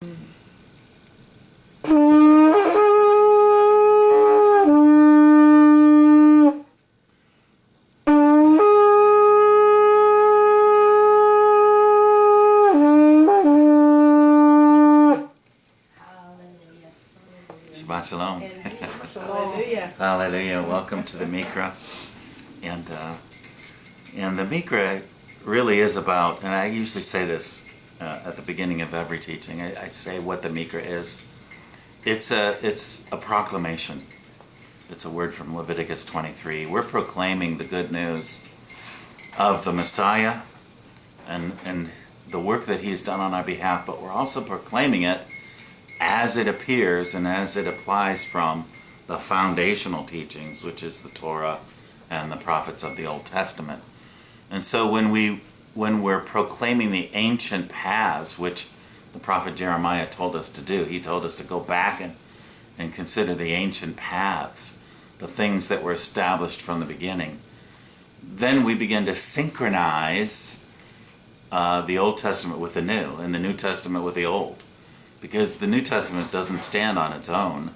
Shabbat Shalom. Hallelujah. Hallelujah. Welcome to the Miqra. And the Miqra really is about, and I usually say this at the beginning of every teaching, I say what the Miqra is. It's a proclamation. It's a word from Leviticus 23. We're proclaiming the good news of the Messiah and the work that he's done on our behalf, but we're also proclaiming it as it appears and as it applies from the foundational teachings, which is the Torah and the prophets of the Old Testament. And so when we're proclaiming the ancient paths, which the prophet Jeremiah told us to do, he told us to go back and consider the ancient paths, the things that were established from the beginning. Then we begin to synchronize the Old Testament with the New, and the New Testament with the Old. Because the New Testament doesn't stand on its own.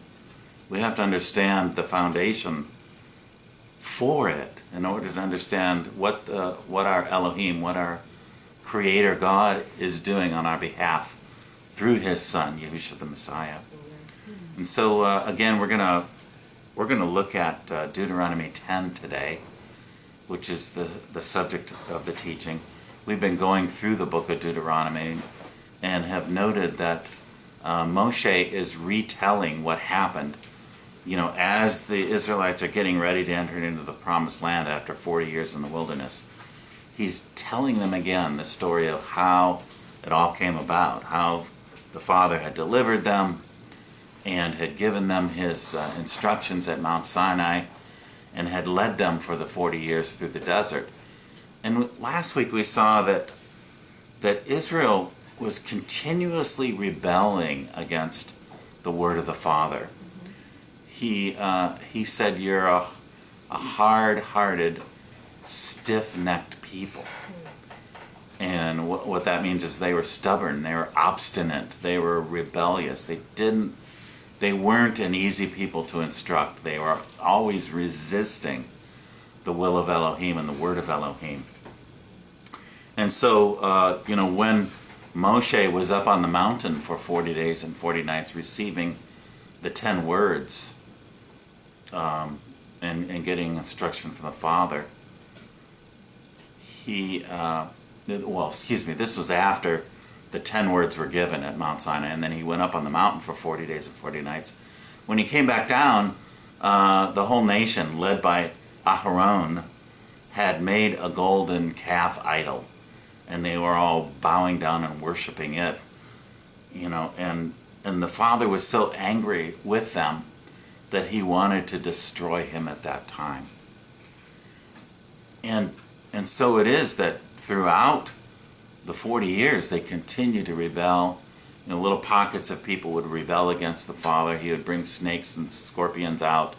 We have to understand the foundation for it in order to understand what our Elohim, what our Creator God is doing on our behalf through His Son, Yahushua the Messiah. And so again, we're gonna look at Deuteronomy 10 today, which is the subject of the teaching. We've been going through the book of Deuteronomy and have noted that Moshe is retelling what happened, as the Israelites are getting ready to enter into the promised land after 40 years in the wilderness. He's telling them again the story of how it all came about, how the Father had delivered them and had given them his instructions at Mount Sinai and had led them for the 40 years through the desert. And last week we saw that Israel was continuously rebelling against the word of the Father. He said, "You're a hard-hearted, stiff-necked people." And what that means is they were stubborn, they were obstinate, they were rebellious. They weren't an easy people to instruct. They were always resisting the will of Elohim and the word of Elohim. And so, when Moshe was up on the mountain for 40 days and 40 nights receiving the 10 words and getting instruction from the Father, this was after the 10 words were given at Mount Sinai, and then he went up on the mountain for 40 days and 40 nights. When he came back down, the whole nation, led by Aharon, had made a golden calf idol. And they were all bowing down and worshiping it, and the Father was so angry with them that he wanted to destroy him at that time. And so it is that throughout the 40 years they continued to rebel. Little pockets of people would rebel against the Father. He would bring snakes and scorpions out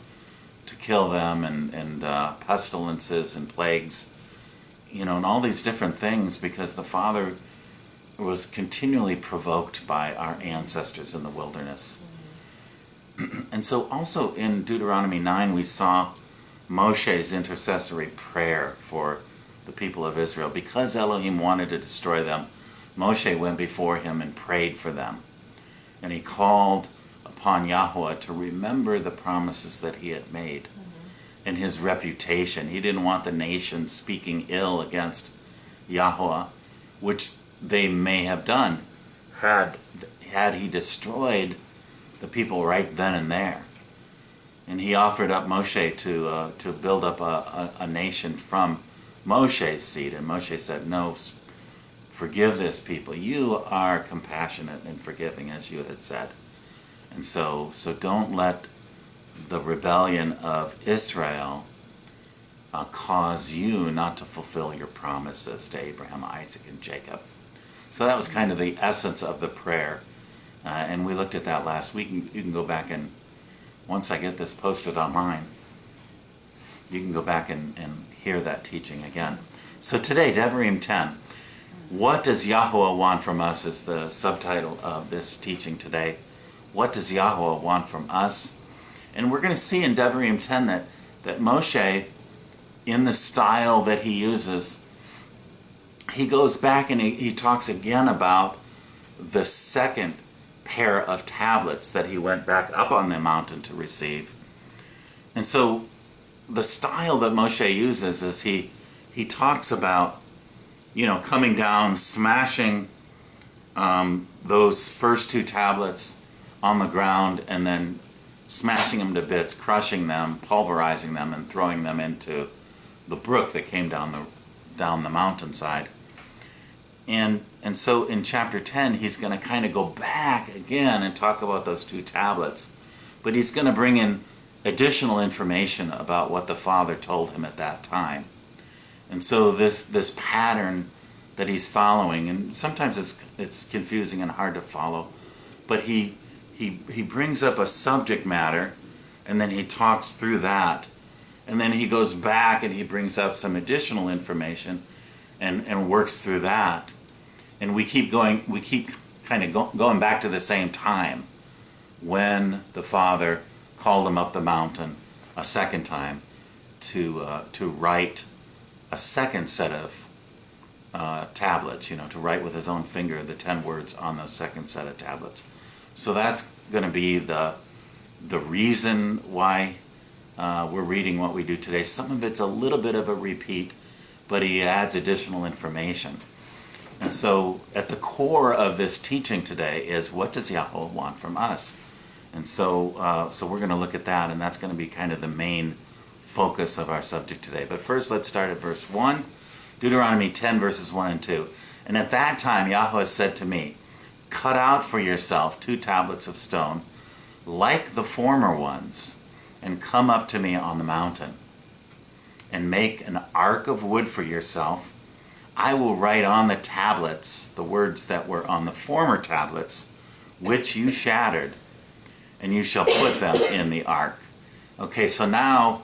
to kill them, and pestilences and plagues. And all these different things, because the Father was continually provoked by our ancestors in the wilderness. And so also in Deuteronomy 9 we saw Moshe's intercessory prayer for the people of Israel. Because Elohim wanted to destroy them, Moshe went before him and prayed for them. And he called upon Yahuwah to remember the promises that he had made. And his reputation. He didn't want the nation speaking ill against Yahuwah, which they may have done had he destroyed the people right then and there. And he offered up Moshe to build up a nation from Moshe's seed. And Moshe said, "No, forgive this people. You are compassionate and forgiving, as you had said. And so don't let the rebellion of Israel cause you not to fulfill your promises to Abraham, Isaac, and Jacob." So that was kind of the essence of the prayer. And we looked at that last week. You can go back and, once I get this posted online, you can go back and hear that teaching again. So today, Devarim 10. What does Yahuwah want from us is the subtitle of this teaching today. What does Yahuwah want from us? And we're going to see in Devarim 10 that Moshe, in the style that he uses, he goes back and he talks again about the second pair of tablets that he went back up on the mountain to receive. And so the style that Moshe uses is he talks about, coming down, smashing those first two tablets on the ground, and then smashing them to bits, crushing them, pulverizing them, and throwing them into the brook that came down the mountainside. And so in chapter 10, he's going to kind of go back again and talk about those two tablets. But he's going to bring in additional information about what the Father told him at that time. And so this pattern that he's following, and sometimes it's confusing and hard to follow, but he brings up a subject matter, and then he talks through that. And then he goes back and he brings up some additional information and works through that. And we keep kind of going back to the same time when the Father called him up the mountain a second time to write a second set of tablets, to write with his own finger the 10 words on those second set of tablets. So that's going to be the reason why we're reading what we do today. Some of it's a little bit of a repeat, but he adds additional information. And so at the core of this teaching today is, what does Yahuwah want from us? And so we're going to look at that, and that's going to be kind of the main focus of our subject today. But first, let's start at verse 1, Deuteronomy 10, verses 1 and 2. And at that time Yahuwah said to me, cut out for yourself 2 tablets of stone, like the former ones, and come up to me on the mountain, and make an ark of wood for yourself. I will write on the tablets the words that were on the former tablets, which you shattered, and you shall put them in the ark. Okay, so now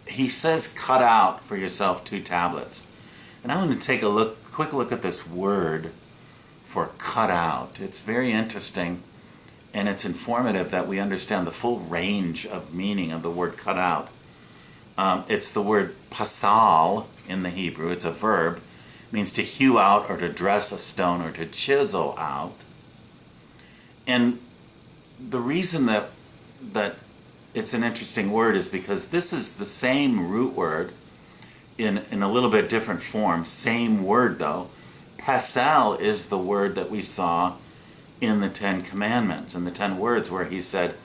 he says, cut out for yourself 2 tablets. And I want to take a quick look at this word for cut out. It's very interesting, and it's informative that we understand the full range of meaning of the word cut out. It's the word pasal in the Hebrew. It's a verb. It means to hew out or to dress a stone or to chisel out. And the reason that it's an interesting word is because this is the same root word in a little bit different form. Same word though. Pasal is the word that we saw in the 10 Commandments, in the 10 words where he said,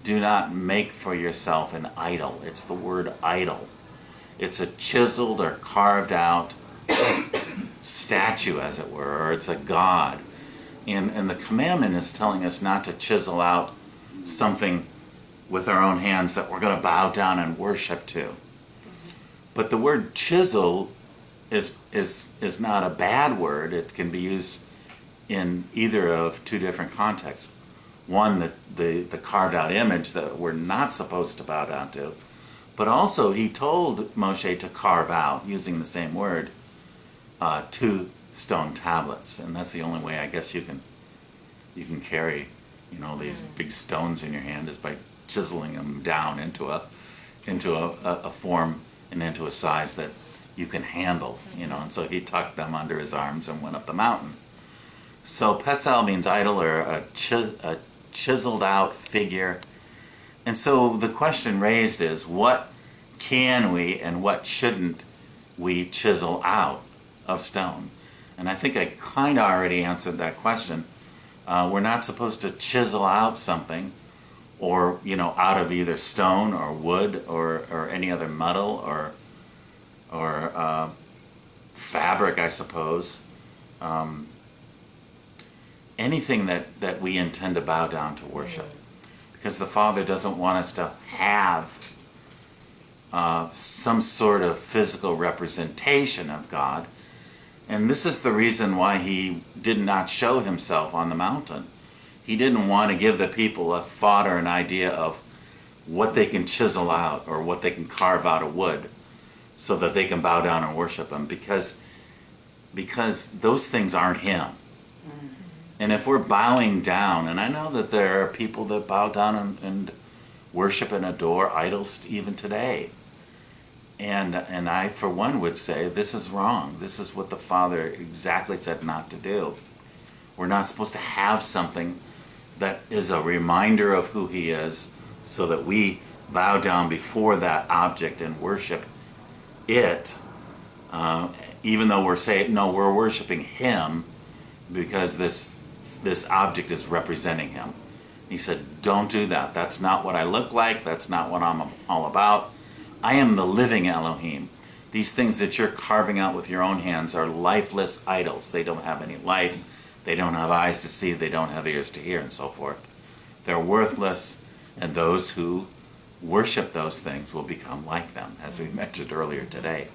do not make for yourself an idol. It's the word idol. It's a chiseled or carved out statue, as it were, or it's a god. And the commandment is telling us not to chisel out something with our own hands that we're going to bow down and worship to. But the word chisel is not a bad word. It can be used in either of 2 different contexts. One, the carved out image that we're not supposed to bow down to, but also he told Moshe to carve out, using the same word, 2 stone tablets, and that's the only way I guess you can carry these big stones in your hand, is by chiseling them down into a form and into a size that you can handle, and so he tucked them under his arms and went up the mountain. So pesal means idol, or a chiseled out figure. And so the question raised is, what can we and what shouldn't we chisel out of stone? And I think I kind of already answered that question. We're not supposed to chisel out something, or out of either stone or wood or any other metal or fabric, I suppose. Anything that we intend to bow down to worship, because the Father doesn't want us to have some sort of physical representation of God. And this is the reason why he did not show himself on the mountain. He didn't want to give the people a thought or an idea of what they can chisel out or what they can carve out of wood so that they can bow down and worship him, because because those things aren't him. And if we're bowing down, and I know that there are people that bow down and worship and adore idols even today. And I, for one, would say this is wrong. This is what the Father exactly said not to do. We're not supposed to have something that is a reminder of who he is, so that we bow down before that object and worship it, even though we're saying, no, we're worshiping him because this object is representing him. He said, don't do that. That's not what I look like. That's not what I'm all about. I am the living Elohim. These things that you're carving out with your own hands are lifeless idols. They don't have any life. They don't have eyes to see. They don't have ears to hear, and so forth. They're worthless, and those who worship those things will become like them, as we mentioned earlier today.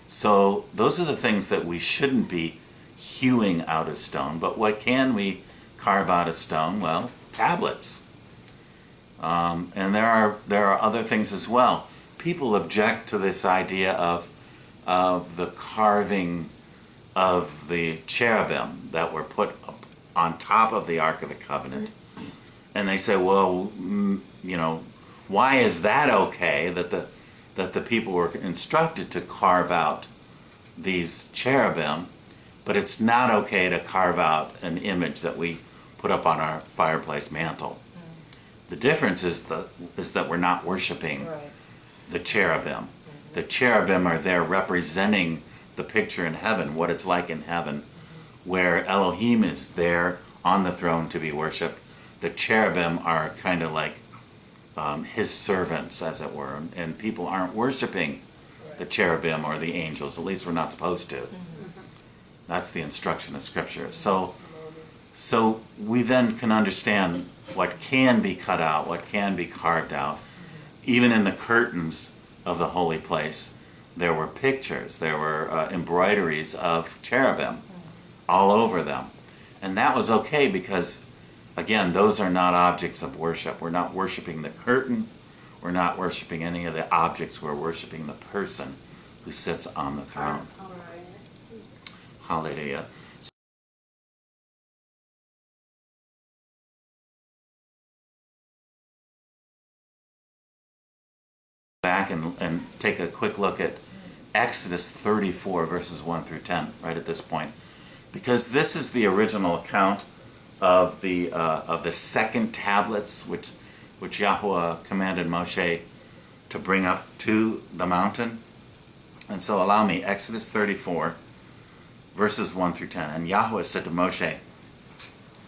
So those are the things that we shouldn't be hewing out of stone. But what can we carve out of stone? Well, tablets. And there are other things as well. People object to this idea of the carving of the cherubim that were put up on top of the Ark of the Covenant. And they say, well, why is that okay that the people were instructed to carve out these cherubim, but it's not okay to carve out an image that we put up on our fireplace mantle? The difference is that we're not worshiping the cherubim. The cherubim are there representing the picture in heaven, what it's like in heaven, where Elohim is there on the throne to be worshipped. The cherubim are kind of like his servants, as it were, and people aren't worshiping the cherubim or the angels. At least we're not supposed to. That's the instruction of Scripture. So we then can understand what can be cut out, what can be carved out. Even in the curtains of the holy place, there were pictures, there were embroideries of cherubim all over them. And that was okay because, again, those are not objects of worship. We're not worshiping the curtain. We're not worshiping any of the objects. We're worshiping the person who sits on the throne. Hallelujah. Back and take a quick look at Exodus 34 verses 1 through 10 right at this point, because this is the original account of the second tablets which Yahuwah commanded Moshe to bring up to the mountain. And so allow me, Exodus 34 verses 1 through 10. And Yahuwah said to Moshe,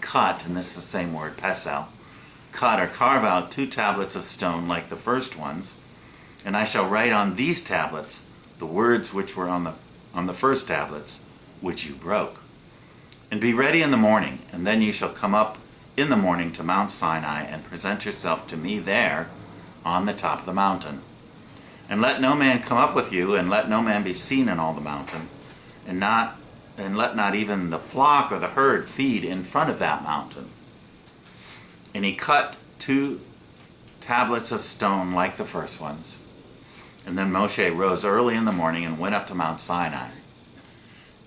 cut, and this is the same word, pesel, cut or carve out 2 tablets of stone like the first ones, and I shall write on these tablets the words which were on the first tablets, which you broke. And be ready in the morning, and then you shall come up in the morning to Mount Sinai, and present yourself to me there on the top of the mountain. And let no man come up with you, and let no man be seen in all the mountain, and let not even the flock or the herd feed in front of that mountain. And he cut 2 tablets of stone like the first ones. And then Moshe rose early in the morning and went up to Mount Sinai,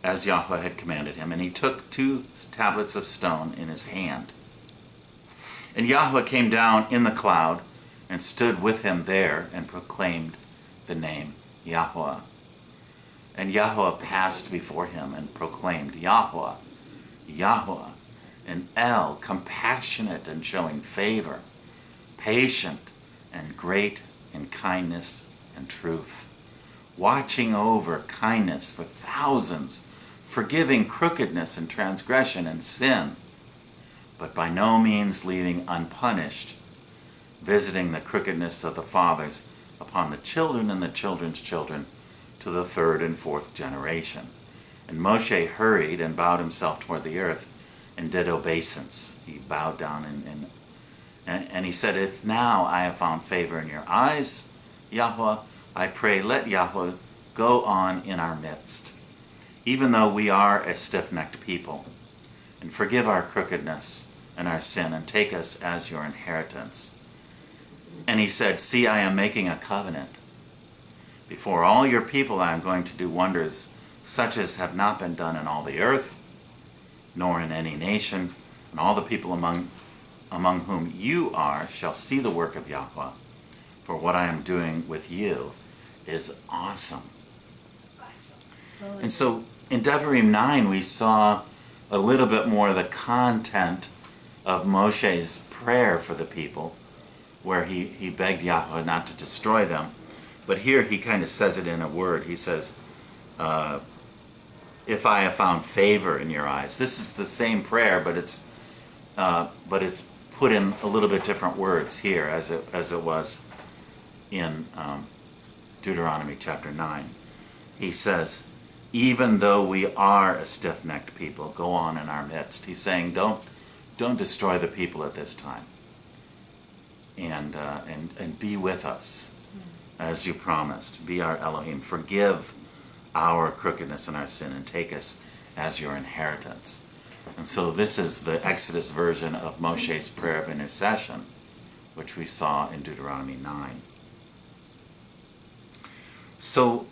as Yahuwah had commanded him. And he took 2 tablets of stone in his hand. And Yahuwah came down in the cloud and stood with him there and proclaimed the name Yahuwah. And Yahuwah passed before him and proclaimed, Yahuwah, Yahuwah, and El, compassionate and showing favor, patient and great in kindness and truth, watching over kindness for thousands, forgiving crookedness and transgression and sin, but by no means leaving unpunished, visiting the crookedness of the fathers upon the children and the children's children to the 3rd and 4th generation. And Moshe hurried and bowed himself toward the earth and did obeisance. He bowed down and he said, if now I have found favor in your eyes, Yahuwah, I pray, let Yahuwah go on in our midst, even though we are a stiff-necked people, and forgive our crookedness and our sin, and take us as your inheritance. And he said, see, I am making a covenant. Before all your people I am going to do wonders, such as have not been done in all the earth, nor in any nation, and all the people among whom you are shall see the work of Yahuwah, for what I am doing with you is awesome. And so in Devarim 9 we saw a little bit more of the content of Moshe's prayer for the people, where he begged Yahuwah not to destroy them. But here he kind of says it in a word. He says, if I have found favor in your eyes. This is the same prayer, but it's put in a little bit different words here as it was in Deuteronomy chapter 9. He says, even though we are a stiff-necked people, go on in our midst. He's saying, don't destroy the people at this time, and be with us as you promised. Be our Elohim. Forgive our crookedness and our sin, and take us as your inheritance. And so this is the Exodus version of Moshe's prayer of intercession, which we saw in Deuteronomy 9. So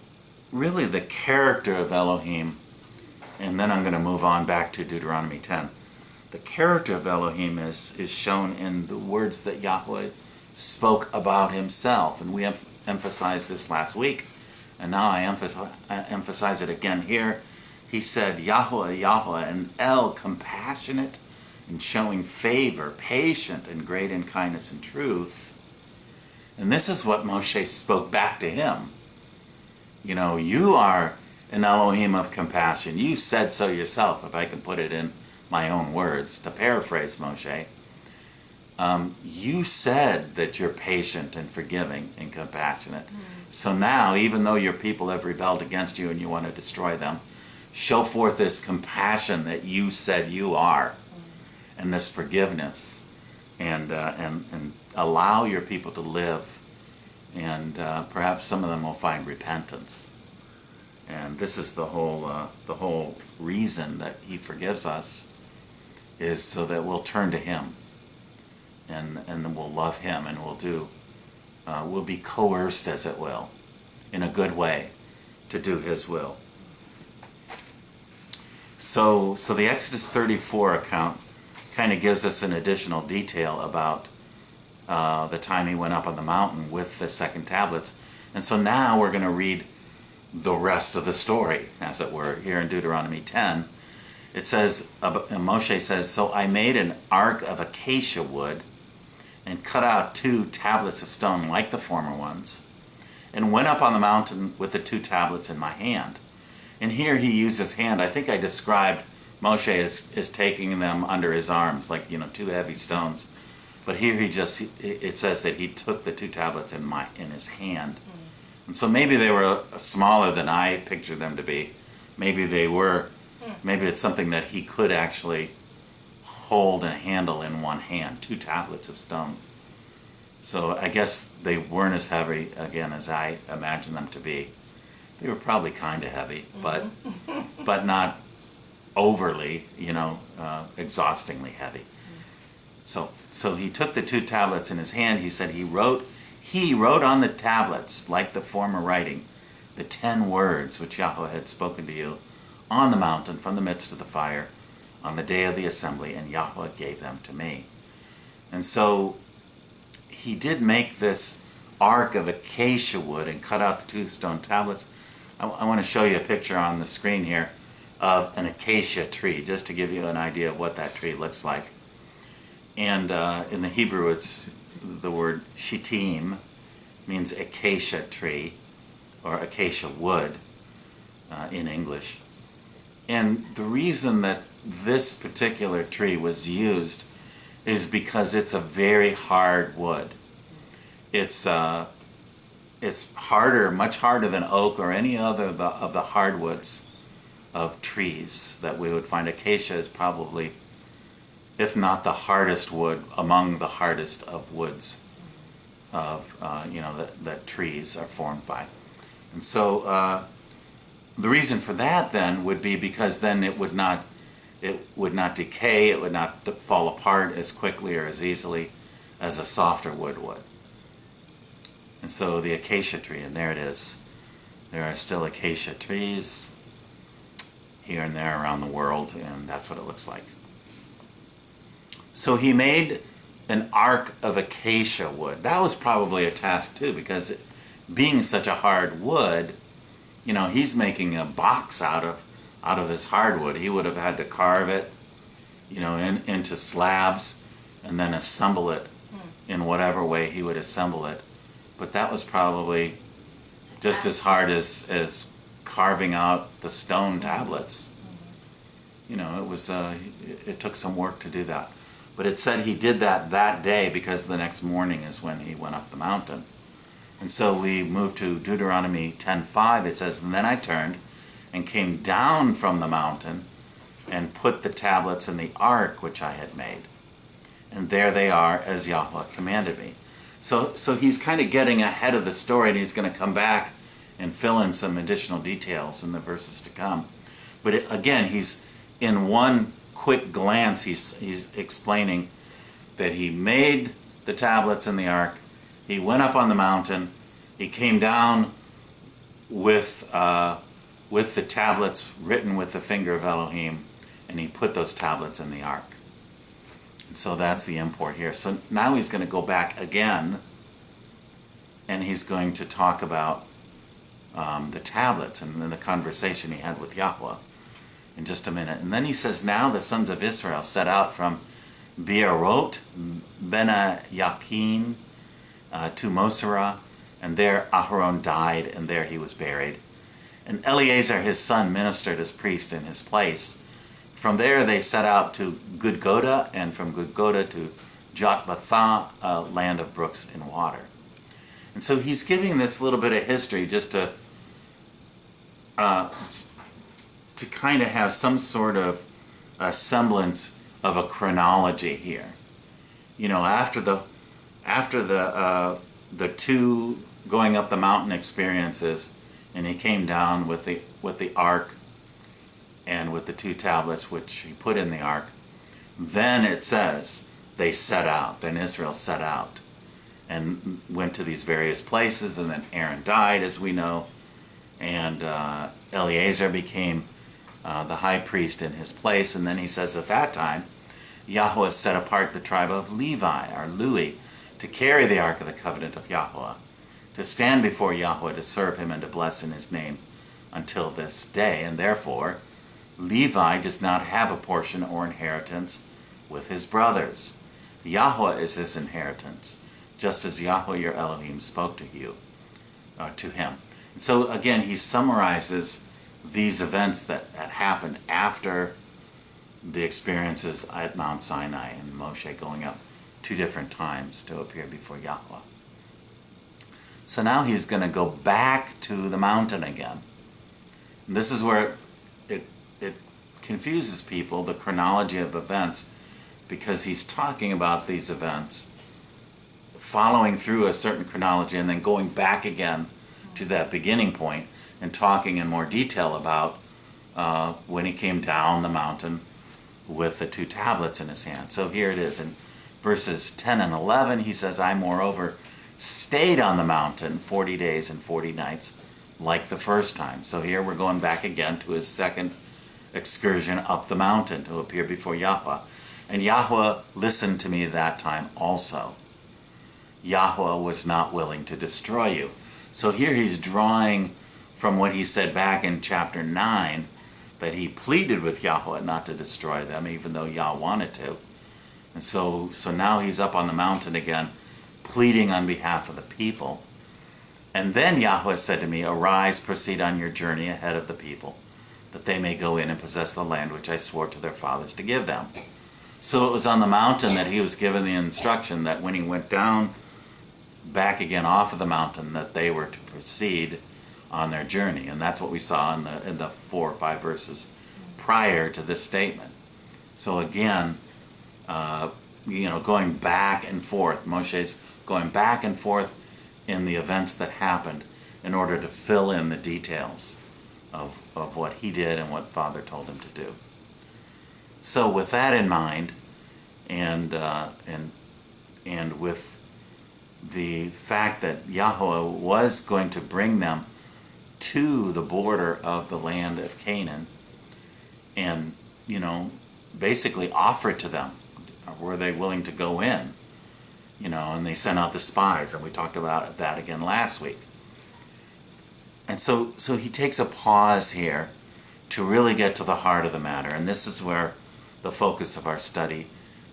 really the character of Elohim, and then I'm going to move on back to Deuteronomy 10. The character of Elohim is shown in the words that Yahuwah spoke about himself, and we emphasized this last week, and now I emphasize it again here. He said, Yahuwah, Yahuwah, and El, compassionate and showing favor, patient and great in kindness and truth. And this is what Moshe spoke back to him. You know, you are an Elohim of compassion. You said so yourself, if I can put it in my own words, to paraphrase Moshe. You said that you're patient and forgiving and compassionate. So now, even though your people have rebelled against you and you want to destroy them, show forth this compassion that you said you are, and this forgiveness, and allow your people to live, and perhaps some of them will find repentance. And this is the whole reason that he forgives us, is so that we'll turn to him, and then we'll love him, and we'll be coerced, as it will, in a good way, to do his will. So the Exodus 34 account kind of gives us an additional detail about the time he went up on the mountain with the second tablets. And so now we're going to read the rest of the story, as it were, here in Deuteronomy 10. It says, Moshe says, so I made an ark of acacia wood and cut out 2 tablets of stone like the former ones, and went up on the mountain with the 2 tablets in my hand. And here he used his hand. I think I described Moshe as taking them under his arms, like, 2 heavy stones. But here it says that he took the 2 tablets in his hand. And so maybe they were smaller than I pictured them to be. Maybe it's something that he could actually hold and handle in one hand, 2 tablets of stone. So I guess they weren't as heavy, again, as I imagined them to be. They were probably kind of heavy, but not overly, exhaustingly heavy. So he took the 2 tablets in his hand. He said he wrote on the tablets, like the former writing, the 10 words which Yahuwah had spoken to you on the mountain from the midst of the fire on the day of the assembly, and Yahuwah gave them to me. And so he did make this ark of acacia wood and cut out the 2 stone tablets. I want to show you a picture on the screen here of an acacia tree, just to give you an idea of what that tree looks like. And in the Hebrew, it's the word shittim, means acacia tree, or acacia wood in English. And the reason that this particular tree was used is because it's a very hard wood. It's harder, much harder than oak or any other of the hardwoods of trees that we would find. Acacia is probably, if not the hardest wood, among the hardest of woods that trees are formed by. And so the reason for that then would be because then it would not decay, it would not fall apart as quickly or as easily as a softer wood would. And so the acacia tree, and there it is. There are still acacia trees here and there around the world, and that's what it looks like. So he made an ark of acacia wood. That was probably a task too, because being such a hard wood, he's making a box out of this hardwood. He would have had to carve it, into slabs and then assemble it in whatever way he would assemble it. But that was probably just as hard as carving out the stone tablets. It took some work to do that. But it said he did that day, because the next morning is when he went up the mountain. And so we move to Deuteronomy 10:5. It says, "And then I turned and came down from the mountain and put the tablets in the ark which I had made. And there they are, as Yahuwah commanded me." So he's kind of getting ahead of the story, and he's going to come back and fill in some additional details in the verses to come. But again, he's in one quick glance, he's explaining that he made the tablets in the ark. He went up on the mountain. He came down with the tablets written with the finger of Elohim, and he put those tablets in the ark. And so that's the import here. So now he's going to go back again, and he's going to talk about the tablets and then the conversation he had with Yahuwah in just a minute. And then he says, "Now the sons of Israel set out from Beerot, Bena Yakin, to Mosera, and there Aharon died, and there he was buried. And Eleazar his son ministered as priest in his place. From there they set out to Gudgoda, and from Gudgoda to Jotbatha, a land of brooks and water." And so he's giving this little bit of history just to kind of have some sort of a semblance of a chronology here. After the two going up the mountain experiences, and he came down with the ark and with the two tablets which he put in the ark, then it says they set out. Then Israel set out and went to these various places, and then Aaron died, as we know, and Eleazar became the high priest in his place. And then he says at that time, Yahuwah set apart the tribe of Levi, or Lui, to carry the ark of the covenant of Yahuwah, to stand before Yahuwah, to serve him and to bless in his name until this day. And therefore, Levi does not have a portion or inheritance with his brothers. Yahuwah is his inheritance, just as Yahuwah your Elohim spoke to him. And so again, he summarizes these events that happened after the experiences at Mount Sinai and Moshe going up 2 different times to appear before Yahuwah. So now he's going to go back to the mountain again. And this is where it confuses people, the chronology of events, because he's talking about these events, following through a certain chronology, and then going back again to that beginning point and talking in more detail about when he came down the mountain with the 2 tablets in his hand. So here it is in verses 10 and 11. He says, "I moreover stayed on the mountain 40 days and 40 nights like the first time." So here we're going back again to his second excursion up the mountain to appear before Yahuwah. "And Yahuwah listened to me that time also. Yahuwah was not willing to destroy you." So here he's drawing from what he said back in chapter 9, that he pleaded with Yahuwah not to destroy them, even though Yah wanted to. And so now he's up on the mountain again, pleading on behalf of the people. "And then Yahuwah said to me, Arise, proceed on your journey ahead of the people, that they may go in and possess the land which I swore to their fathers to give them." So it was on the mountain that he was given the instruction that when he went down back again off of the mountain, that they were to proceed on their journey. And that's what we saw in the 4 or 5 verses prior to this statement. So again, going back and forth, Moshe's going back and forth in the events that happened in order to fill in the details of what he did and what Father told him to do. So with that in mind, and with the fact that Yahuwah was going to bring them to the border of the land of Canaan, and basically offer it to them. Were they willing to go in? And they sent out the spies, and we talked about that again last week. And so he takes a pause here to really get to the heart of the matter, and this is where the focus of our study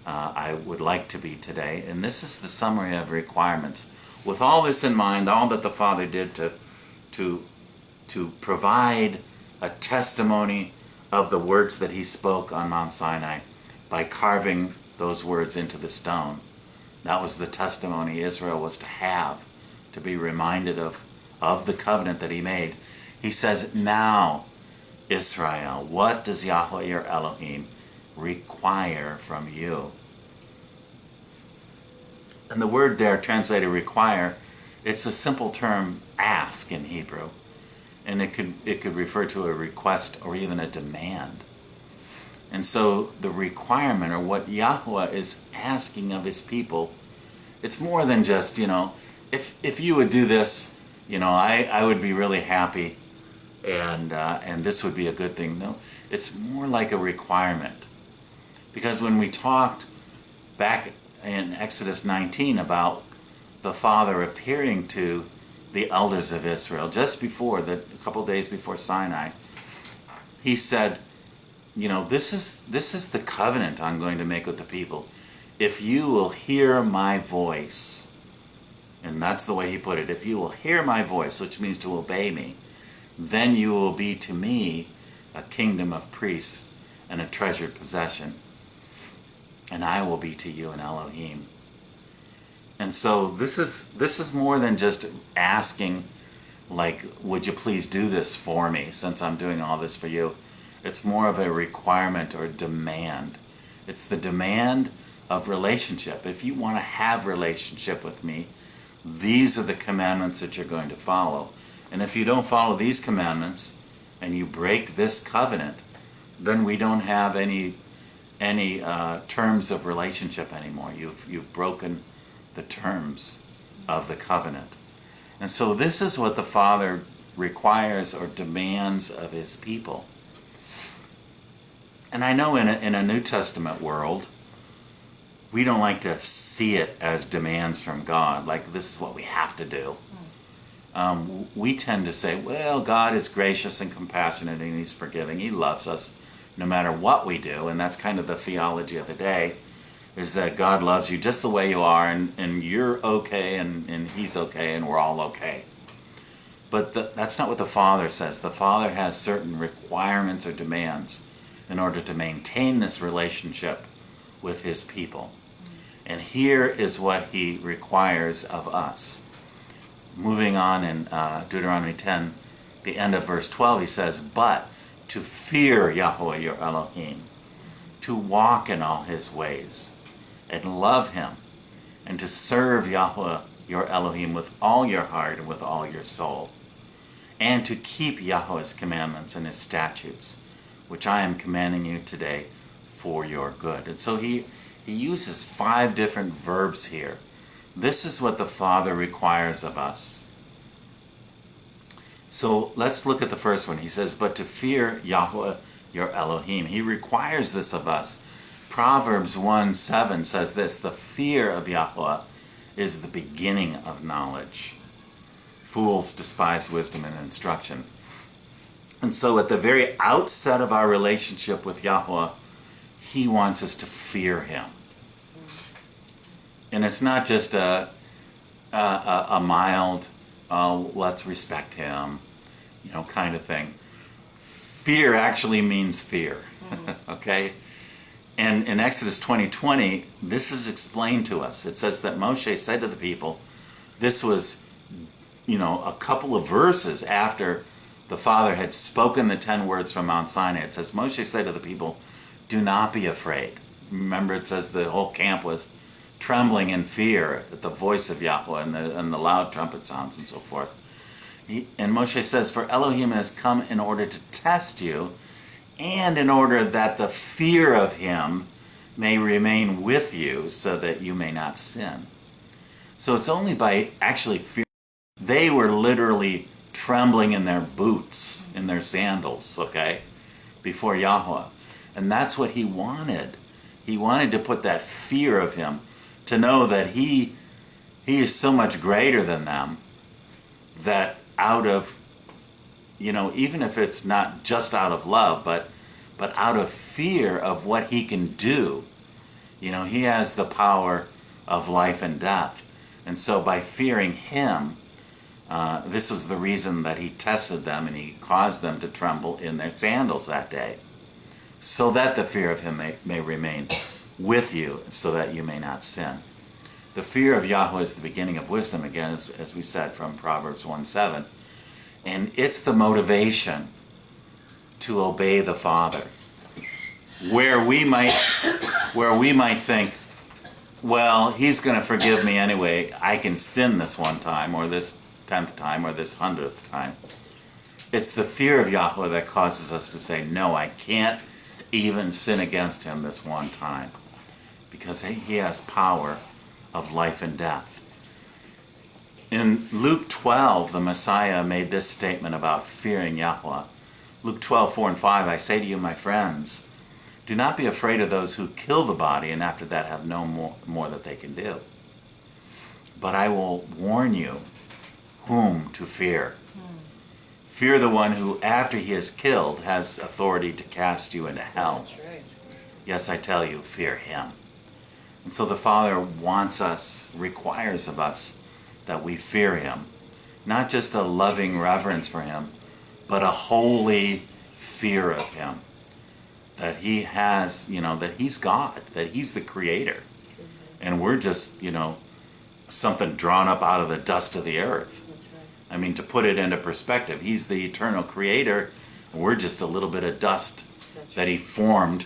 I would like to be today. And this is the summary of requirements. With all this in mind, all that the Father did to provide a testimony of the words that he spoke on Mount Sinai by carving those words into the stone. That was the testimony Israel was to have, to be reminded of the covenant that he made. He says, now, Israel, what does Yahuwah your Elohim require from you? And the word there translated require, it's a simple term ask in Hebrew. And it could refer to a request or even a demand. And so the requirement, or what Yahuwah is asking of his people, it's more than just, if you would do this, I would be really happy, and this would be a good thing. No, it's more like a requirement. Because when we talked back in Exodus 19 about the Father appearing to the elders of Israel just before, a couple days before Sinai, he said, this is the covenant I'm going to make with the people. If you will hear my voice, and that's the way he put it, if you will hear my voice, which means to obey me, then you will be to me a kingdom of priests and a treasured possession, and I will be to you an Elohim. And so this is more than just asking, like, would you please do this for me since I'm doing all this for you? It's more of a requirement or demand. It's the demand of relationship. If you want to have relationship with me, these are the commandments that you're going to follow. And if you don't follow these commandments and you break this covenant, then we don't have any terms of relationship anymore. You've broken the terms of the covenant. And so this is what the Father requires or demands of his people. And I know in a New Testament world, we don't like to see it as demands from God, like this is what we have to do. We tend to say, well, God is gracious and compassionate and he's forgiving. He loves us no matter what we do. And that's kind of the theology of the day, is that God loves you just the way you are, and you're okay, and he's okay, and we're all okay. But that's not what the Father says. The Father has certain requirements or demands in order to maintain this relationship with his people. And here is what he requires of us. Moving on in Deuteronomy 10, the end of verse 12, he says, but to fear Yahuwah your Elohim, to walk in all his ways, and love him, and to serve Yahuwah your Elohim with all your heart and with all your soul, and to keep Yahuwah's commandments and his statutes, which I am commanding you today for your good. And so he uses 5 different verbs here. This is what the Father requires of us. So let's look at the first one. He says, but to fear Yahuwah your Elohim. He requires this of us. Proverbs 1:7 says this, the fear of Yahuwah is the beginning of knowledge. Fools despise wisdom and instruction. And so at the very outset of our relationship with Yahuwah, he wants us to fear him. And it's not just a mild, let's respect him, kind of thing. Fear actually means fear, okay? And in Exodus 20:20, this is explained to us. It says that Moshe said to the people, this was, a couple of verses after the Father had spoken the 10 words from Mount Sinai. It says, Moshe said to the people, do not be afraid. Remember, it says the whole camp was trembling in fear at the voice of Yahuwah and the loud trumpet sounds and so forth. And Moshe says, for Elohim has come in order to test you, and in order that the fear of him may remain with you, so that you may not sin. So it's only by actually fear. They were literally trembling in their boots, in their sandals, okay? before Yahuwah. And that's what he wanted. He wanted to put that fear of him, to know that he is so much greater than them, that out of, even if it's not just out of love, but out of fear of what he can do. He has the power of life and death. And so by fearing him, this was the reason that he tested them and he caused them to tremble in their sandals that day, so that the fear of him may remain with you, so that you may not sin. The fear of Yahuwah is the beginning of wisdom, again, as we said from Proverbs 1:7. And it's the motivation to obey the Father. Where we might think, well, he's going to forgive me anyway. I can sin this one time, or this 10th time, or this 100th time. It's the fear of Yahuwah that causes us to say, no, I can't even sin against him this one time, because he has power of life and death. In Luke 12, the Messiah made this statement about fearing Yahuwah. Luke 12:4-5, I say to you, my friends, do not be afraid of those who kill the body and after that have no more that they can do. But I will warn you whom to fear. Fear the one who, after he is killed, has authority to cast you into hell. That's right. Yes, I tell you, fear him. And so the Father requires of us that we fear him. Not just a loving reverence for him, but a holy fear of him. That he has, that he's God, that he's the creator. And we're just, something drawn up out of the dust of the earth. I mean, to put it into perspective, he's the eternal creator, and we're just a little bit of dust that he formed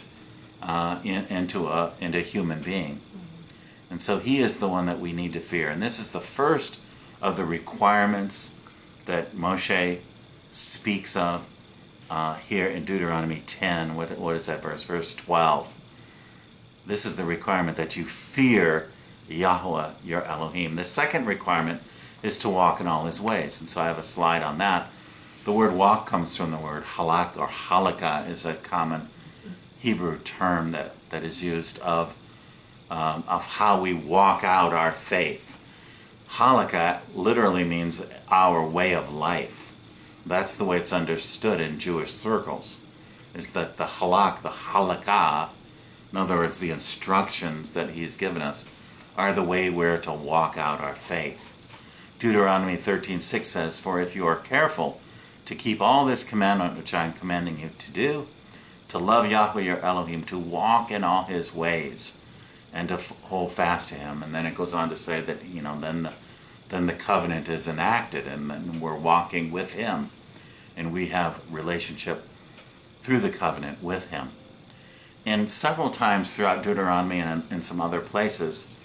into a human being. And so he is the one that we need to fear. And this is the first of the requirements that Moshe speaks of here in Deuteronomy 10. What is that verse? Verse 12. This is the requirement that you fear Yahuwah, your Elohim. The second requirement is to walk in all his ways. And so I have a slide on that. The word walk comes from the word halak, or halakha is a common Hebrew term that is used of how we walk out our faith. Halakha literally means our way of life. That's the way it's understood in Jewish circles, is that the halakha, in other words, the instructions that he's given us, are the way we're to walk out our faith. Deuteronomy 13:6 says, for if you are careful to keep all this commandment which I am commanding you to do, to love Yahuwah your Elohim, to walk in all his ways, and to hold fast to him. And then it goes on to say that, then the covenant is enacted, and then we're walking with him, and we have relationship through the covenant with him. And several times throughout Deuteronomy and in some other places,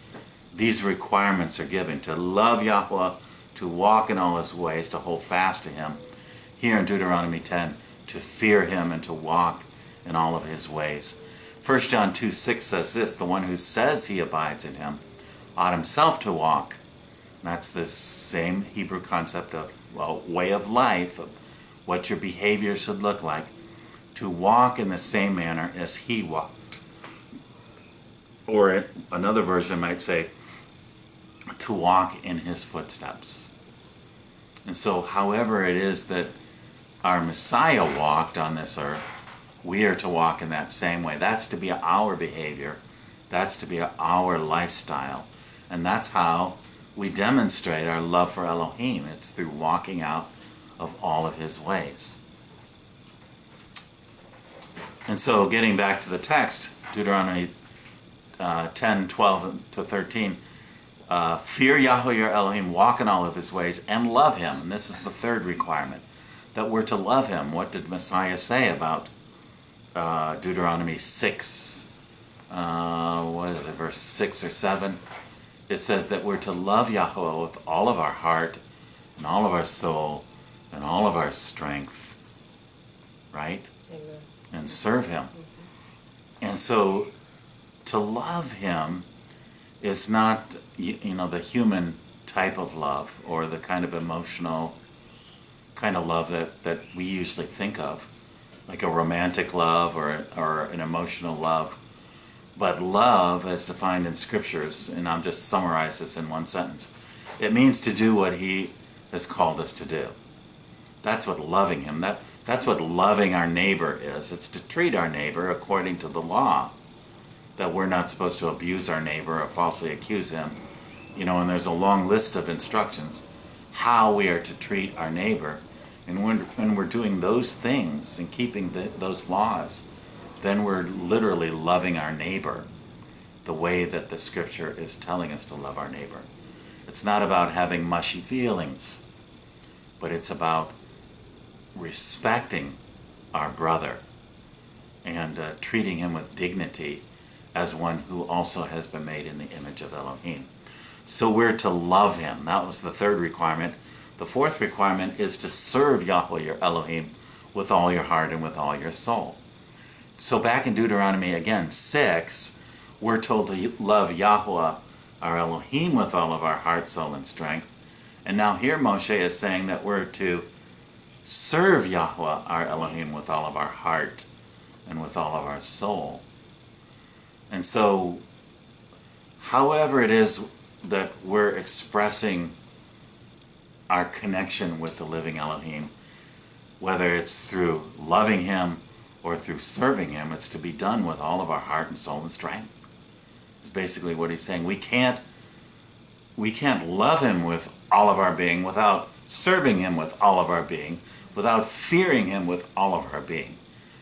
these requirements are given: to love Yahuwah, to walk in all his ways, to hold fast to him. Here in Deuteronomy 10, to fear him and to walk in all of his ways. 1 John 2:6 says this, the one who says he abides in him ought himself to walk. And that's the same Hebrew concept of way of life, of what your behavior should look like, to walk in the same manner as he walked. Or another version might say, to walk in his footsteps. And so however it is that our Messiah walked on this earth, we are to walk in that same way. That's to be our behavior. That's to be our lifestyle. And that's how we demonstrate our love for Elohim. It's through walking out of all of his ways. And so getting back to the text, Deuteronomy 10:12-13, fear Yahuwah your Elohim, walk in all of his ways, and love him. And this is the third requirement, that we're to love him. What did Messiah say about Deuteronomy 6? Verse 6 or 7? It says that we're to love Yahuwah with all of our heart, and all of our soul, and all of our strength, right? Amen. And serve him. And so to love him is not, the human type of love, or the kind of emotional kind of love that we usually think of. like a romantic love or an emotional love. But love, as defined in scriptures, and I'll just summarize this in one sentence, it means to do what he has called us to do. That's what loving him, that's what loving our neighbor is. It's to treat our neighbor according to the law. That we're not supposed to abuse our neighbor or falsely accuse him. And there's a long list of instructions how we are to treat our neighbor. And when we're doing those things and keeping those laws, then we're literally loving our neighbor the way that the scripture is telling us to love our neighbor. It's not about having mushy feelings, but it's about respecting our brother and treating him with dignity as one who also has been made in the image of Elohim. So we're to love him. That was the third requirement. The fourth requirement is to serve Yahuwah your Elohim with all your heart and with all your soul. So back in Deuteronomy again 6, we're told to love Yahuwah our Elohim with all of our heart, soul, and strength. And now here Moshe is saying that we're to serve Yahuwah our Elohim with all of our heart and with all of our soul. And so, however it is that we're expressing our connection with the living Elohim, whether it's through loving him or through serving him, it's to be done with all of our heart and soul and strength. It's basically what he's saying. We can't love him with all of our being without serving him with all of our being, without fearing him with all of our being.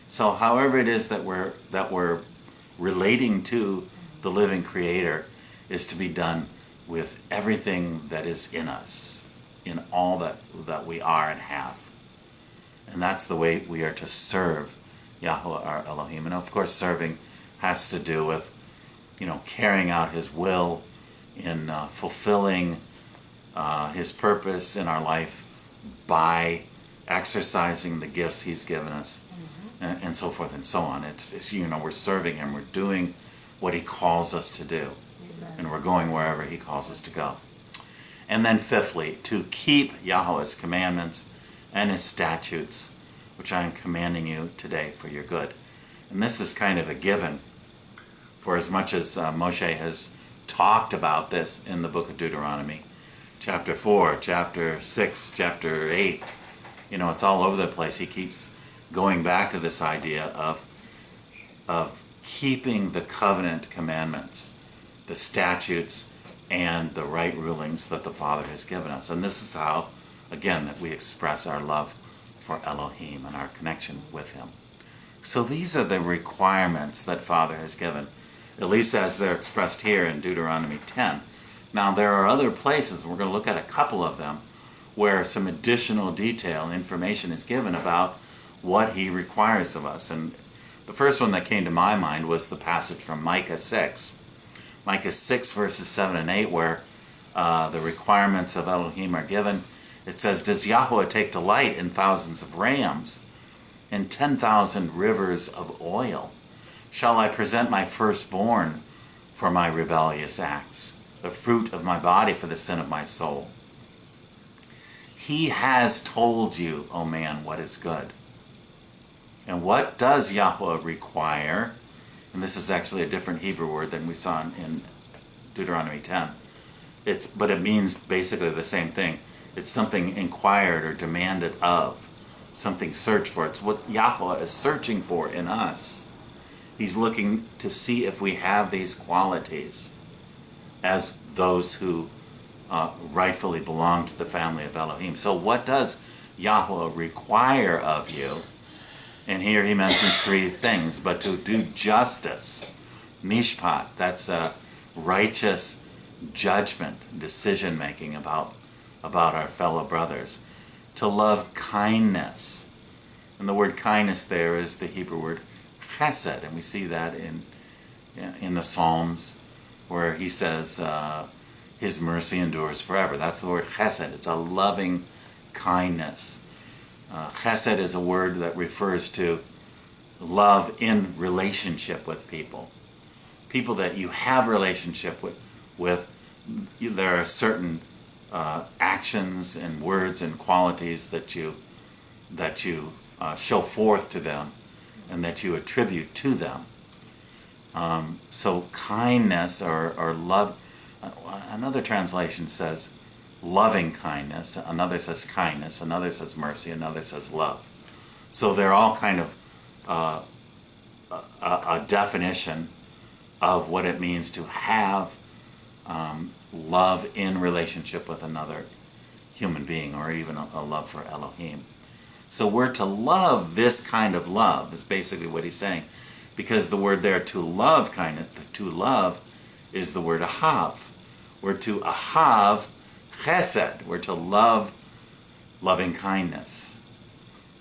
So however it is that we're relating to the living Creator is to be done with everything that is in us, in all that we are and have. And that's the way we are to serve Yahuwah our Elohim. And of course serving has to do with, carrying out his will in fulfilling his purpose in our life by exercising the gifts he's given us, and so forth and so on. It's we're serving him, we're doing what he calls us to do. Amen. And we're going wherever he calls us to go. And then fifthly, to keep Yahuwah's commandments and his statutes, which I am commanding you today for your good. And this is kind of a given, for as much as Moshe has talked about this in the book of Deuteronomy, chapter 4, chapter 6, chapter 8, it's all over the place. He keeps going back to this idea of keeping the covenant commandments, the statutes, and the right rulings that the Father has given us. And this is how, again, that we express our love for Elohim and our connection with him. So these are the requirements that Father has given, at least as they're expressed here in Deuteronomy 10. Now there are other places, we're going to look at a couple of them, where some additional detail and information is given about what he requires of us. And the first one that came to my mind was the passage from Micah 6. Micah 6 verses 7 and 8, where the requirements of Elohim are given. It says, "Does Yahuwah take delight in thousands of rams and 10,000 rivers of oil? Shall I present my firstborn for my rebellious acts, the fruit of my body for the sin of my soul? He has told you, O man, what is good." And what does Yahuwah require? And this is actually a different Hebrew word than we saw in Deuteronomy 10. But it means basically the same thing. It's something inquired or demanded of, something searched for. It's what Yahuwah is searching for in us. He's looking to see if we have these qualities as those who rightfully belong to the family of Elohim. So what does Yahuwah require of you? And here he mentions three things: but to do justice, mishpat, that's a righteous judgment, decision making about our fellow brothers; to love kindness, and the word kindness there is the Hebrew word chesed, and we see that in the Psalms, where he says his mercy endures forever. That's the word chesed. It's a loving kindness. Chesed is a word that refers to love in relationship with people. People that you have relationship with, there are certain actions and words and qualities that you show forth to them and that you attribute to them. So kindness or love, another translation says loving kindness, another says kindness, another says mercy, another says love. So they're all kind of a definition of what it means to have love in relationship with another human being, or even a love for Elohim. So we're to love this kind of love, is basically what he's saying. Because the word there, to love kindness, to love, is the word ahav. We're to ahav chesed. We're to love loving kindness,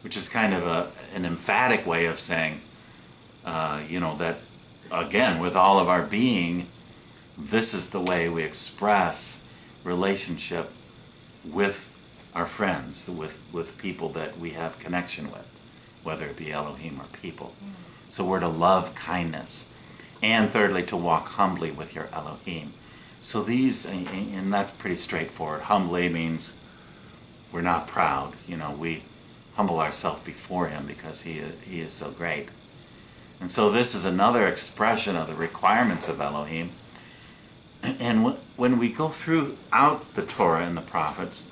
which is kind of an emphatic way of saying, that, again, with all of our being, this is the way we express relationship with our friends, with people that we have connection with, whether it be Elohim or people. So we're to love kindness. And thirdly, to walk humbly with your Elohim. So these, and that's pretty straightforward. Humbly means we're not proud. We humble ourselves before him because he is so great. And so this is another expression of the requirements of Elohim. And when we go throughout the Torah and the prophets,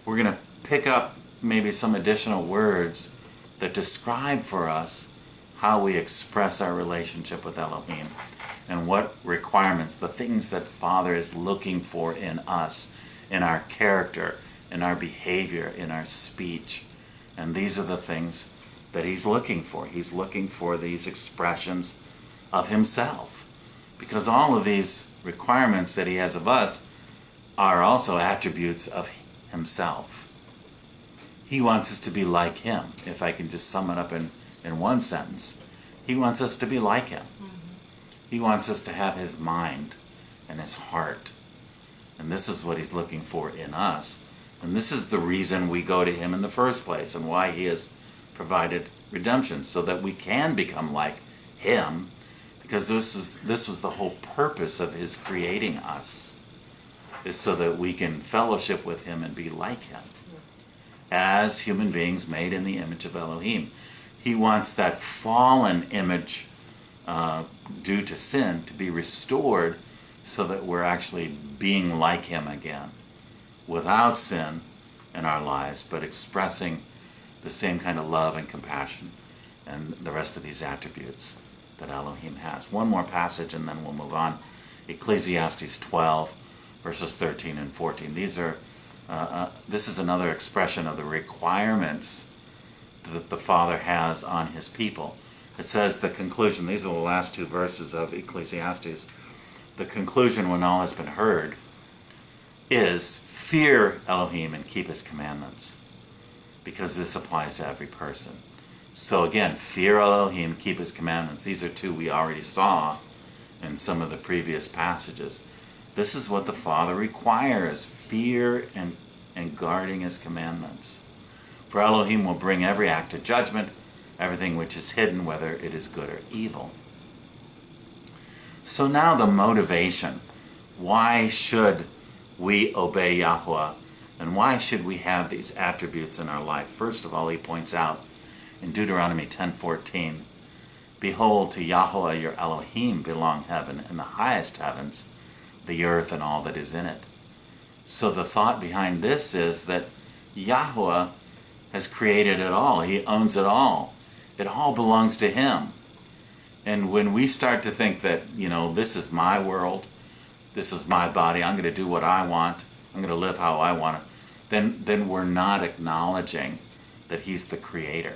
we're going to pick up maybe some additional words that describe for us how we express our relationship with Elohim and what requirements, the things that Father is looking for in us, in our character, in our behavior, in our speech. And these are the things that he's looking for. He's looking for these expressions of himself, because all of these requirements that he has of us are also attributes of himself. He wants us to be like him. If I can just sum it up in one sentence, he wants us to be like him. He wants us to have his mind and his heart. And this is what he's looking for in us. And this is the reason we go to him in the first place, and why he has provided redemption, so that we can become like him, because this was the whole purpose of his creating us, is so that we can fellowship with him and be like him as human beings made in the image of Elohim. He wants that fallen image due to sin to be restored, so that we're actually being like him again, without sin in our lives, but expressing the same kind of love and compassion and the rest of these attributes that Elohim has. One more passage and then we'll move on. Ecclesiastes 12, verses 13 and 14. This is another expression of the requirements that the Father has on his people. It says the conclusion, these are the last two verses of Ecclesiastes. The conclusion, when all has been heard, is fear Elohim and keep his commandments, because this applies to every person. So again, fear Elohim, keep his commandments. These are two we already saw in some of the previous passages. This is what the Father requires, fear and guarding his commandments. For Elohim will bring every act to judgment, everything which is hidden, whether it is good or evil. So now the motivation. Why should we obey Yahuwah? And why should we have these attributes in our life? First of all, he points out in Deuteronomy 10:14, behold, to Yahuwah your Elohim belong heaven and the highest heavens, the earth and all that is in it. So the thought behind this is that Yahuwah has created it all. He owns it all. It all belongs to him. And when we start to think that, this is my world, this is my body, I'm going to do what I want, I'm going to live how I want to, then we're not acknowledging that he's the creator.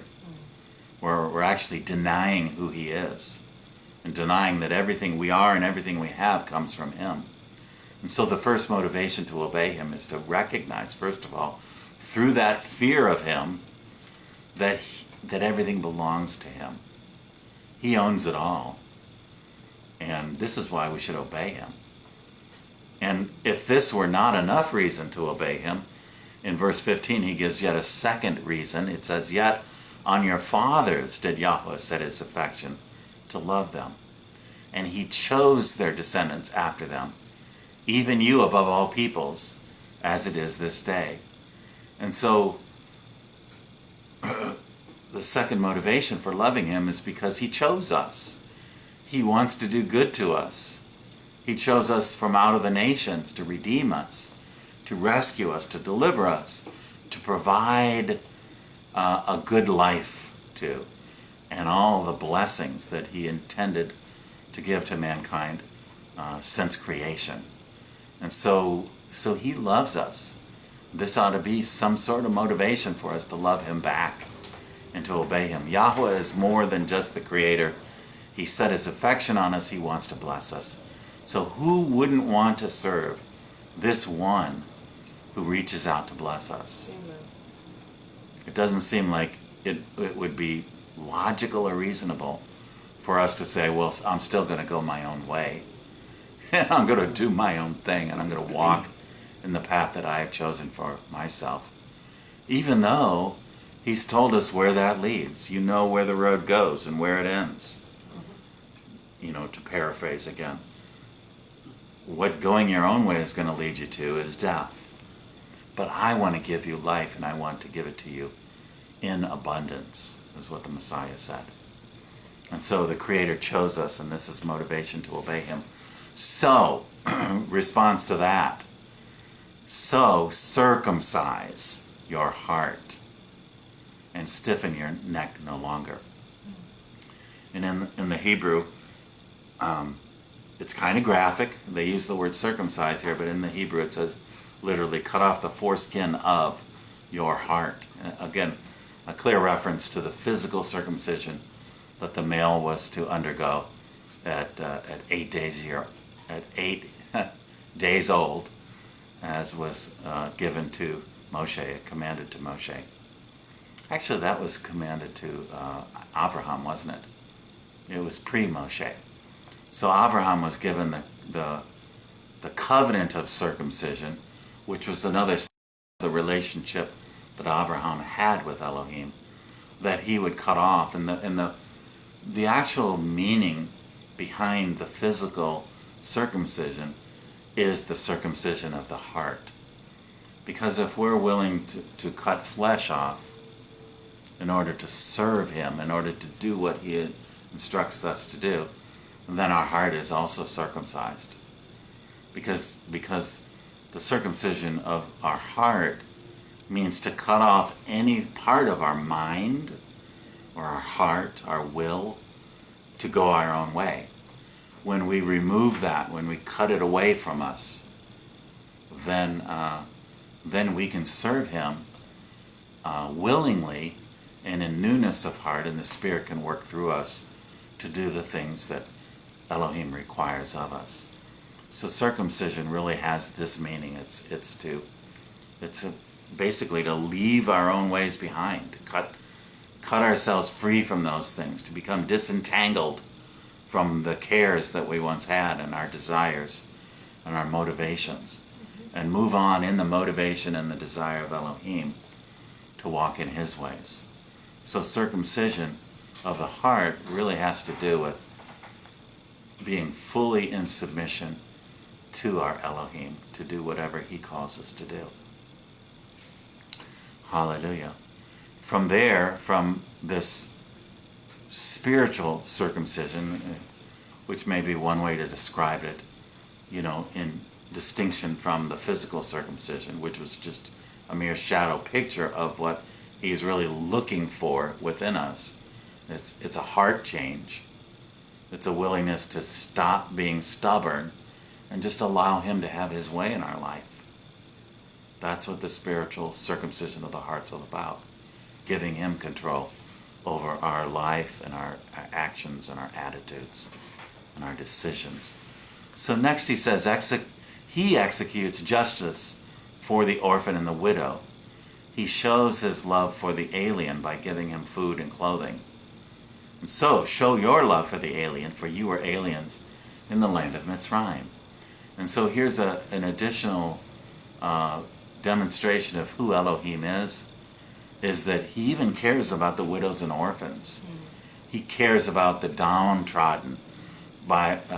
We're actually denying who he is, and denying that everything we are and everything we have comes from him. And so the first motivation to obey him is to recognize, first of all, through that fear of him, that everything belongs to him. He owns it all. And this is why we should obey him. And if this were not enough reason to obey him, in verse 15 he gives yet a second reason. It says, yet on your fathers did Yahuwah set his affection to love them. And he chose their descendants after them, even you above all peoples, as it is this day. And so the second motivation for loving him is because he chose us. He wants to do good to us. He chose us from out of the nations to redeem us, to rescue us, to deliver us, to provide a good life to, and all the blessings that he intended to give to mankind since creation. And so he loves us. This ought to be some sort of motivation for us to love him back and to obey him. Yahuwah is more than just the creator. He set his affection on us. He wants to bless us. So who wouldn't want to serve this one who reaches out to bless us? Amen. It doesn't seem like it would be logical or reasonable for us to say, well, I'm still going to go my own way. And I'm going to do my own thing, and I'm going to walk in the path that I have chosen for myself. Even though he's told us where that leads. You know where the road goes and where it ends. To paraphrase again. What going your own way is going to lead you to is death. But I want to give you life, and I want to give it to you in abundance, is what the Messiah said. And so the Creator chose us, and this is motivation to obey him. So, response to that. So, circumcise your heart and stiffen your neck no longer. And in the Hebrew, it's kind of graphic. They use the word circumcise here, but in the Hebrew it says literally cut off the foreskin of your heart. Again, a clear reference to the physical circumcision that the male was to undergo at 8 days old, as was given to Moshe, commanded to Moshe. Actually, that was commanded to Abraham, wasn't it? It was pre-Moshe. So Abraham was given the covenant of circumcision, which was another sign of the relationship that Abraham had with Elohim, that he would cut off. And the actual meaning behind the physical circumcision is the circumcision of the heart. Because if we're willing to cut flesh off in order to serve him, in order to do what he instructs us to do, then our heart is also circumcised. Because the circumcision of our heart means to cut off any part of our mind or our heart, our will, to go our own way. When we remove that, when we cut it away from us, then we can serve him willingly and in newness of heart, and the Spirit can work through us to do the things that Elohim requires of us. So circumcision really has this meaning. It's basically to leave our own ways behind, cut ourselves free from those things, to become disentangled from the cares that we once had and our desires and our motivations, and move on in the motivation and the desire of Elohim to walk in his ways. So circumcision of the heart really has to do with being fully in submission to our Elohim, to do whatever he calls us to do. Hallelujah. From there, from this spiritual circumcision, which may be one way to describe it, in distinction from the physical circumcision, which was just a mere shadow picture of what he's really looking for within us. It's a heart change. It's a willingness to stop being stubborn and just allow him to have his way in our life. That's what the spiritual circumcision of the heart's all about. Giving him control over our life and our actions and our attitudes and our decisions. So next he says, he executes justice for the orphan and the widow. He shows his love for the alien by giving him food and clothing. And so, show your love for the alien, for you were aliens in the land of Mitzrayim. And so here's an additional demonstration of who Elohim is that he even cares about the widows and orphans. He cares about the downtrodden.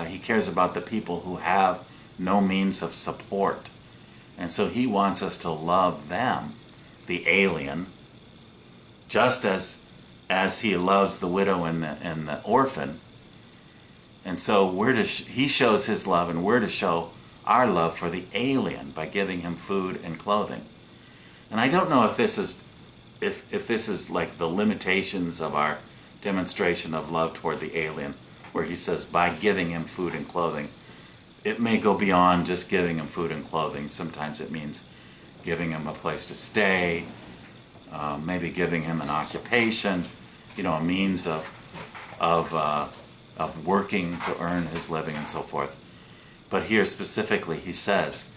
He cares about the people who have no means of support. And so he wants us to love them, the alien, just as as he loves the widow and the orphan. And so he shows his love, and we're to show our love for the alien by giving him food and clothing. And I don't know if this is like the limitations of our demonstration of love toward the alien, where he says by giving him food and clothing. It may go beyond just giving him food and clothing. Sometimes it means giving him a place to stay, maybe giving him an occupation, a means of working to earn his living and so forth. But here specifically he says,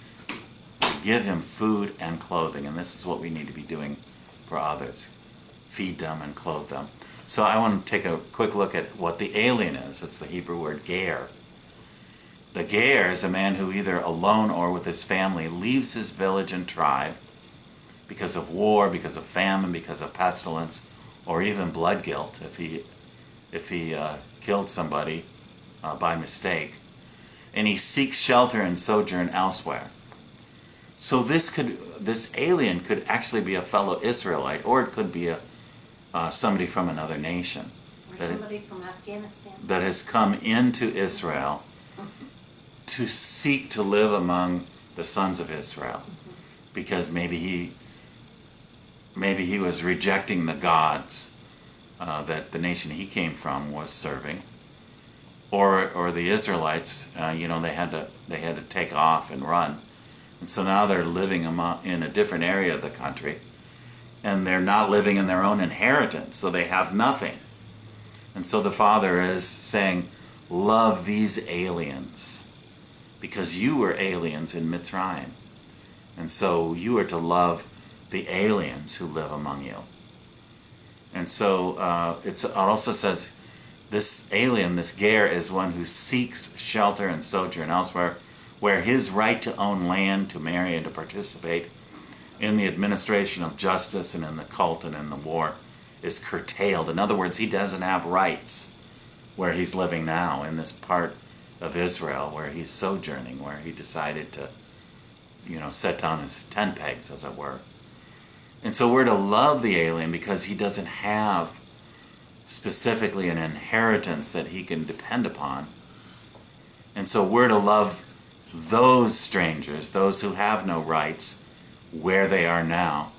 give him food and clothing, and this is what we need to be doing for others. Feed them and clothe them. So I want to take a quick look at what the alien is. It's the Hebrew word ger. The ger is a man who either alone or with his family leaves his village and tribe because of war, because of famine, because of pestilence, or even blood guilt if he killed somebody by mistake, and he seeks shelter and sojourn elsewhere. So this alien could actually be a fellow Israelite, or it could be somebody from another nation. Or somebody from Afghanistan. That has come into Israel to seek to live among the sons of Israel, because maybe he was rejecting the gods that the nation he came from was serving, or the Israelites, they had to take off and run, and so now they're living in a different area of the country, and they're not living in their own inheritance, so they have nothing. And so the Father is saying, love these aliens, because you were aliens in Mitzrayim, and so you are to love the aliens who live among you. And so it also says this alien, this ger, is one who seeks shelter and sojourn elsewhere, where his right to own land, to marry, and to participate in the administration of justice and in the cult and in the war is curtailed. In other words, he doesn't have rights where he's living now, in this part of Israel where he's sojourning, where he decided to, set down his tent pegs, as it were. And so we're to love the alien because he doesn't have specifically an inheritance that he can depend upon. And so we're to love those strangers, those who have no rights, where they are now.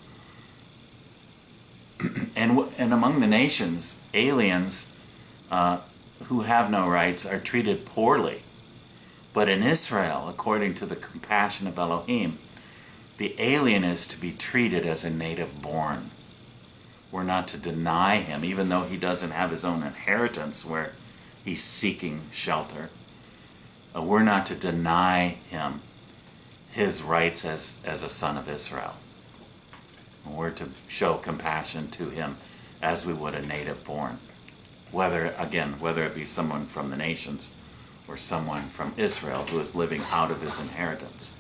And among the nations, aliens who have no rights are treated poorly. But in Israel, according to the compassion of Elohim, the alien is to be treated as a native born. We're not to deny him, even though he doesn't have his own inheritance where he's seeking shelter. We're not to deny him his rights as a son of Israel. We're to show compassion to him as we would a native born. Whether it be someone from the nations or someone from Israel who is living out of his inheritance.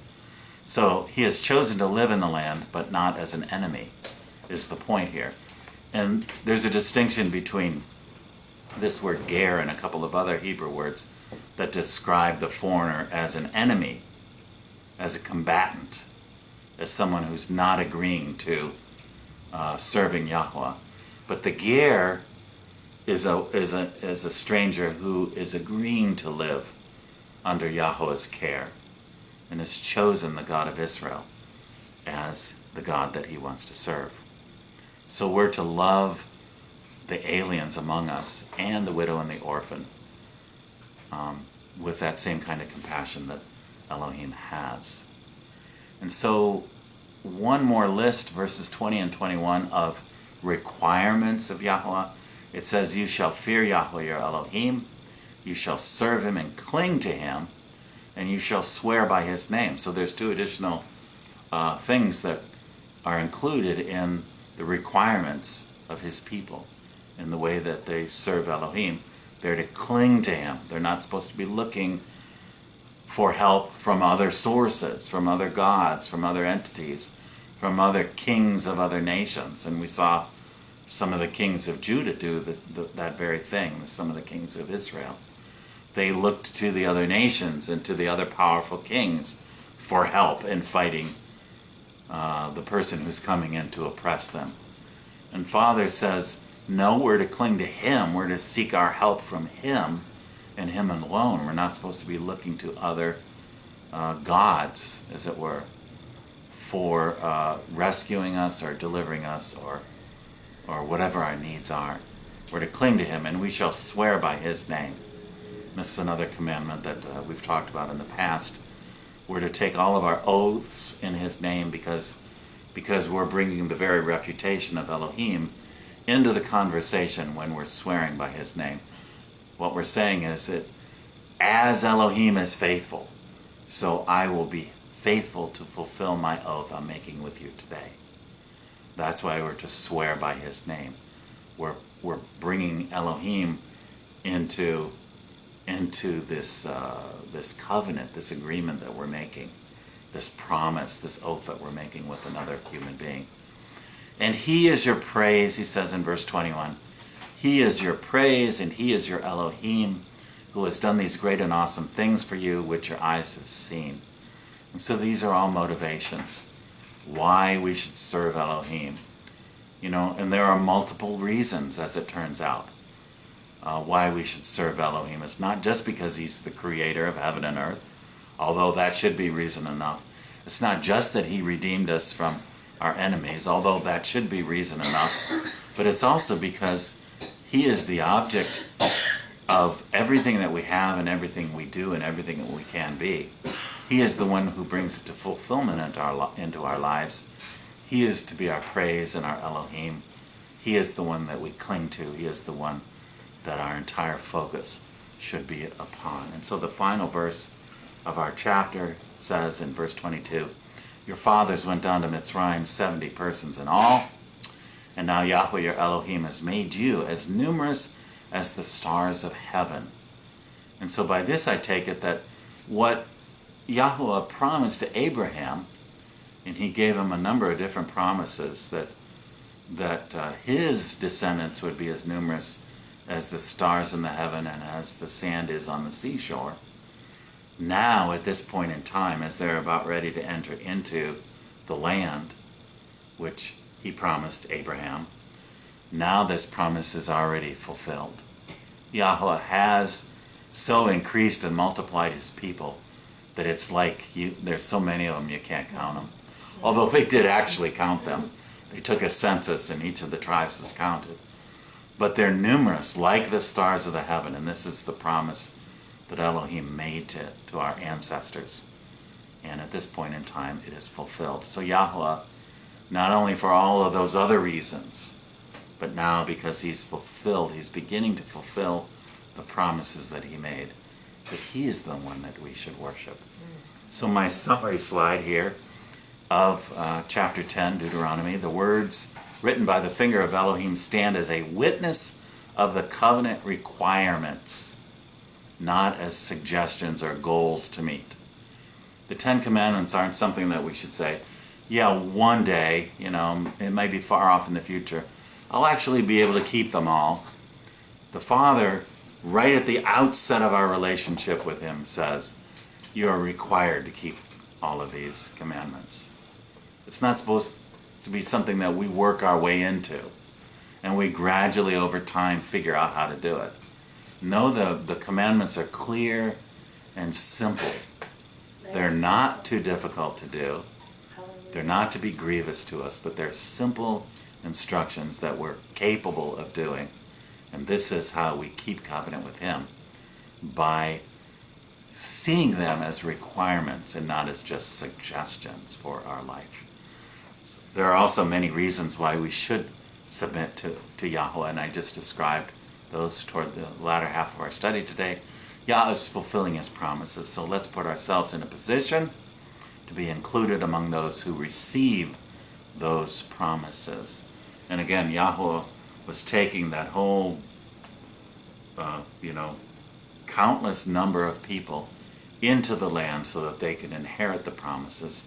So he has chosen to live in the land, but not as an enemy, is the point here. And there's a distinction between this word ger and a couple of other Hebrew words that describe the foreigner as an enemy, as a combatant, as someone who's not agreeing to serving Yahuwah. But the ger is a stranger who is agreeing to live under Yahuwah's care, and has chosen the God of Israel as the God that he wants to serve. So we're to love the aliens among us and the widow and the orphan with that same kind of compassion that Elohim has. And so one more list, verses 20 and 21, of requirements of Yahuwah. It says, you shall fear Yahuwah your Elohim, you shall serve him and cling to him, and you shall swear by his name. So there's two additional things that are included in the requirements of his people in the way that they serve Elohim. They're to cling to him. They're not supposed to be looking for help from other sources, from other gods, from other entities, from other kings of other nations. And we saw some of the kings of Judah do that very thing, some of the kings of Israel. They looked to the other nations and to the other powerful kings for help in fighting the person who's coming in to oppress them. And Father says, No, we're to cling to Him. We're to seek our help from Him and Him alone. We're not supposed to be looking to other gods, as it were, for rescuing us or delivering us or whatever our needs are. We're to cling to Him, and we shall swear by His name. This is another commandment that we've talked about in the past. We're to take all of our oaths in His name because we're bringing the very reputation of Elohim into the conversation when we're swearing by His name. What we're saying is that as Elohim is faithful, so I will be faithful to fulfill my oath I'm making with you today. That's why we're to swear by His name. We're bringing Elohim into this this covenant, this agreement that we're making, this promise, this oath that we're making with another human being. And He is your praise, He says in verse 21. He is your praise, and He is your Elohim, who has done these great and awesome things for you, which your eyes have seen. And so these are all motivations why we should serve Elohim. And there are multiple reasons, as it turns out, why we should serve Elohim. It's not just because He's the creator of heaven and earth, although that should be reason enough. It's not just that He redeemed us from our enemies, although that should be reason enough. But it's also because He is the object of everything that we have and everything we do and everything that we can be. He is the one who brings it to fulfillment into our lives. He is to be our praise and our Elohim. He is the one that we cling to. He is the one that our entire focus should be upon. And so the final verse of our chapter says in verse 22, your fathers went down to Mitzrayim, 70 persons in all, and now Yahuwah your Elohim has made you as numerous as the stars of heaven. And so by this I take it that what Yahuwah promised to Abraham, and He gave him a number of different promises that his descendants would be as numerous as the stars in the heaven and as the sand is on the seashore. Now, at this point in time, as they're about ready to enter into the land, which He promised Abraham, now this promise is already fulfilled. Yahuwah has so increased and multiplied His people that it's like there's so many of them you can't count them. Although they did actually count them. They took a census and each of the tribes was counted. But they're numerous, like the stars of the heaven, and this is the promise that Elohim made to our ancestors. And at this point in time, it is fulfilled. So Yahuwah, not only for all of those other reasons, but now because He's beginning to fulfill the promises that He made, that He is the one that we should worship. So my summary slide here of chapter 10, Deuteronomy, the words written by the finger of Elohim stand as a witness of the covenant requirements, not as suggestions or goals to meet. The Ten Commandments aren't something that we should say, yeah, one day, it may be far off in the future, I'll actually be able to keep them all. The Father, right at the outset of our relationship with Him, says, you are required to keep all of these commandments. It's not supposed to be something that we work our way into and we gradually over time figure out how to do it. No, the commandments are clear and simple. They're not too difficult to do. They're not to be grievous to us, but they're simple instructions that we're capable of doing. And this is how we keep covenant with Him, by seeing them as requirements and not as just suggestions for our life. So there are also many reasons why we should submit to Yahuwah, and I just described those toward the latter half of our study today. Yah is fulfilling His promises, so let's put ourselves in a position to be included among those who receive those promises. And again, Yahuwah was taking that whole, countless number of people into the land so that they could inherit the promises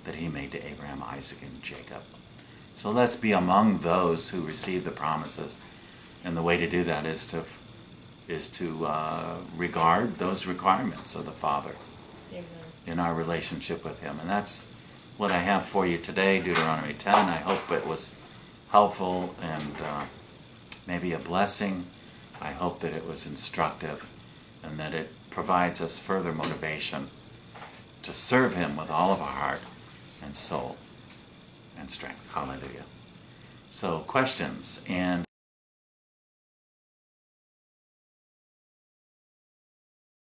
that He made to Abraham, Isaac, and Jacob. So let's be among those who receive the promises. And the way to do that is to regard those requirements of the Father. Amen. In our relationship with Him. And that's what I have for you today, Deuteronomy 10. I hope it was helpful and maybe a blessing. I hope that it was instructive and that it provides us further motivation to serve Him with all of our heart and soul and strength. Hallelujah. So questions, and